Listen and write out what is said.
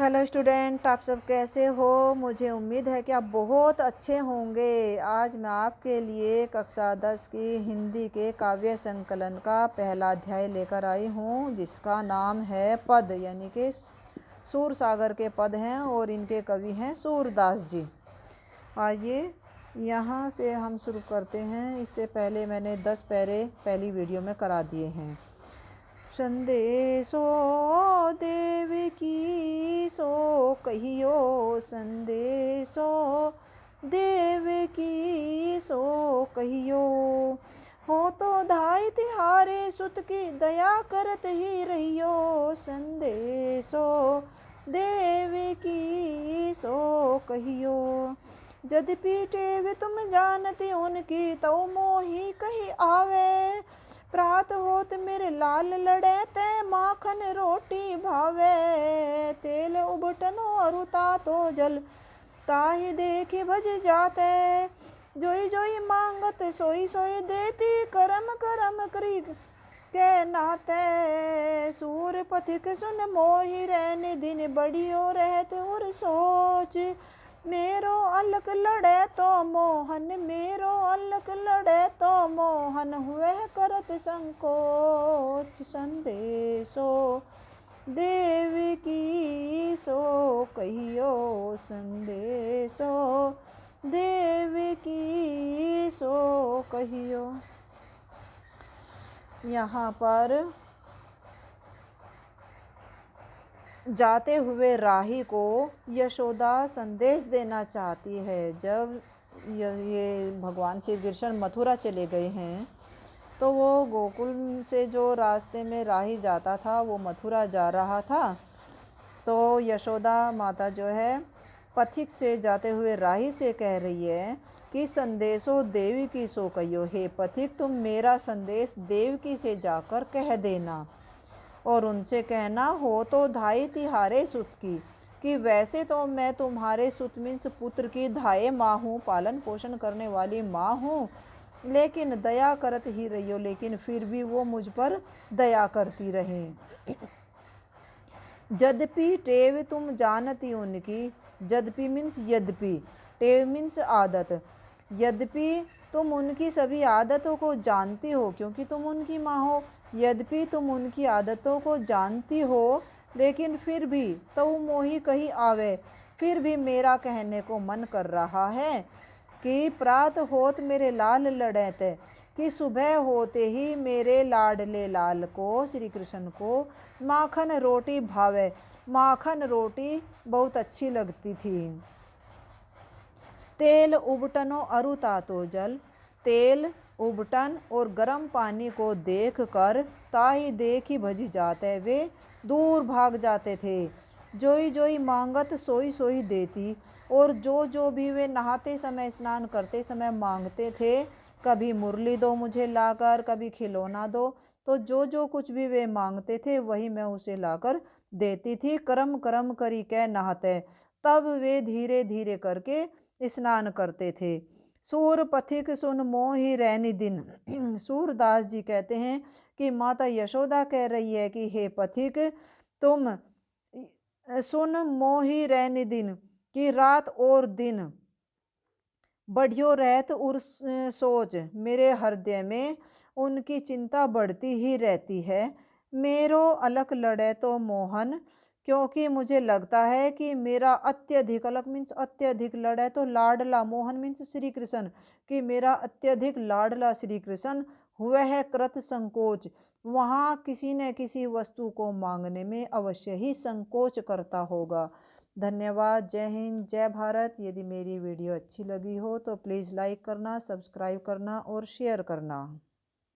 Hello student, आप सब कैसे हो। मुझे उम्मीद है कि आप बहुत अच्छे होंगे। आज मैं आपके लिए कक्षा 10 की हिंदी के काव्य संकलन का पहला अध्याय लेकर आई हूँ, जिसका नाम है पद, यानी कि सूर सागर के पद हैं और इनके कवि हैं सूरदास जी। आइए यहाँ से हम शुरू करते हैं। इससे पहले मैंने 10 पैरे पहली वीडियो में करा दिए हैं। संदेशो देव की सो कहियो, संदेशो देव की सो कहियो। हो तो धाई तिहारे सुत की दया करत ही रहियो, संदेशो देव की सो कहियो। यद्यपि टेव तुम जानती उनकी, तो मोही कही आवे। प्रात होत मेरे लाल लड़े ते माखन रोटी भावे। तेल उबटनो अरुता तो जल, ताहि देखी भज जाते। जोई जोई मांगत सोई सोई देती, करम करम करी के नाते। सूर पथिक सुन मोहि रैन दिन, बढ़ियो रहत उर सोच। मेरो अलक लड़े तो मोहन, मेरो अलक लड़े तो मोहन, हुए करत संकोच। संदेशो देव की सो कहियो, संदेशो देव की सो कहियो। यहाँ पर जाते हुए राही को यशोदा संदेश देना चाहती है। जब ये भगवान श्री कृष्ण मथुरा चले गए हैं, तो वो गोकुल से जो रास्ते में राही जाता था वो मथुरा जा रहा था। तो यशोदा माता जो है पथिक से जाते हुए राही से कह रही है कि संदेशो देवी की सो कहियो, हे पथिक तुम मेरा संदेश देवकी से जाकर कह देना। और उनसे कहना, हो तो धाई तिहारे सुत की, कि वैसे तो मैं तुम्हारे सुत मीन्स पुत्र की धाये माँ हूँ, पालन पोषण करने वाली माँ हूँ, लेकिन दया करत ही रही हो, लेकिन फिर भी वो मुझ पर दया करती रहे। यद्यपि टेव तुम जानती उनकी, यद्यपि मीन्स यद्यपि, टेव मीन्स आदत। यद्यपि तुम उनकी सभी आदतों को जानती हो, क्योंकि तुम उनकी माँ हो। यद्यपि तुम उनकी आदतों को जानती हो, लेकिन फिर भी तो मोही कही आवे, फिर भी मेरा कहने को मन कर रहा है कि प्रात होत मेरे लाल लड़ते, कि सुबह होते ही मेरे लाडले लाल को, श्री कृष्ण को, माखन रोटी भावे। माखन रोटी बहुत अच्छी लगती थी। तेल उबटनो अरुता तो जल, तेल उबटन और गर्म पानी को देख कर ताही देखी भजी जाते, वे दूर भाग जाते थे। जोई जोई मांगत सोई सोई देती, और जो भी वे नहाते समय स्नान करते समय मांगते थे, कभी मुरली दो मुझे लाकर, कभी खिलौना दो, तो जो कुछ भी वे मांगते थे वही मैं उसे लाकर देती थी। करम करम करी कै नहाते, तब वे धीरे धीरे करके स्नान करते थे। सूर पथिक सुन मोहि रैनि दिन। सूरदास जी कहते हैं कि माता यशोदा कह रही है कि हे पथिक तुम सुन मोहि रैनि दिन, कि रात और दिन बढ़ियो रहत उर सोच, मेरे हृदय में उनकी चिंता बढ़ती ही रहती है। मेरो अलक लड़े तो मोहन, क्योंकि मुझे लगता है कि मेरा अत्यधिक, अलक मीन्स अत्यधिक, लड़े तो लाडला, मोहन मीन्स श्री कृष्ण, कि मेरा अत्यधिक लाडला श्री कृष्ण हुआ है कृत संकोच, वहाँ किसी न किसी वस्तु को मांगने में अवश्य ही संकोच करता होगा। धन्यवाद। जय हिंद, जय भारत। यदि मेरी वीडियो अच्छी लगी हो तो प्लीज़ लाइक करना, सब्सक्राइब करना और शेयर करना।